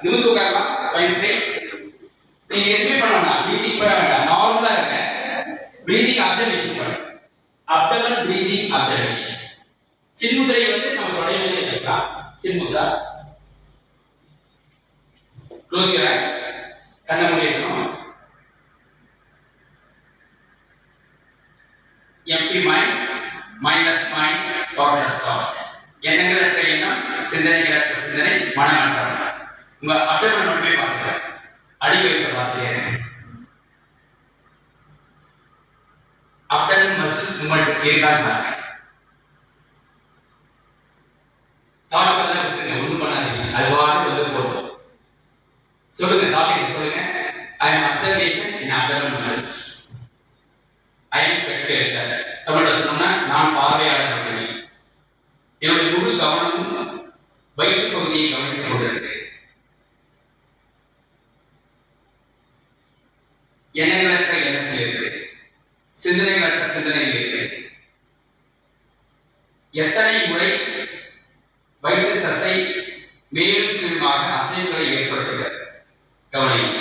நிமிந்து உட்காரலாம். Spine straight. நீங்க எதுவுமே பண்ண வேண்டாம். பிரீதிங் பண்ண வேண்டாம். நார்மலா இருங்க. பிரீதிங் அப்சர்வேஷன் பண்ணுங்க. Abdomen breathing observation. சின்முத்திரை வந்து நம்ம தொடை மேலே வச்சுக்கலாம். சின்முத்ரா. Close your eyes. கண்ணை மூடிடணும். Empty mind, mindless mind, thoughtless thought. எண்ணங்களற்ற எண்ணம், சிந்தனைகளற்ற சிந்தனை, மனமற்ற மனம். உங்க அப்டமன் மட்டுமே பார்த்துக்க. அடி வயிற்ற பார்த்துட்டே அப்டமன் மசில்ஸ் மூவ்மெண்ட் இருக்கான்னு பாருங்க. தாட் வந்து விட்டுருங்க, ஒன்றும் பண்ணாதீங்க. அது வாட்டு வந்து போடும். சொல்லுங்க, தாட் சொல்லுங்க. I am observation in abdomen muscles. I am spectator. தமிழ்ல சொன்னோம்னா நான் பார்வையாளர் மட்டுமே. என்னுடைய முழு கவனமும் வயிற்று பகுதியை கவனித்துக் கொண்டிருக்கு. எண்ணங்களற்ற எண்ணத்தில் இருக்கு, சிந்தனைகளற்ற சிந்தனையில் இருக்கு. எத்தனை முறை வயிற்று தசை மேலும் கீழுமாக அசைவுகளை ஏற்படுத்துகிறது கவனியும்.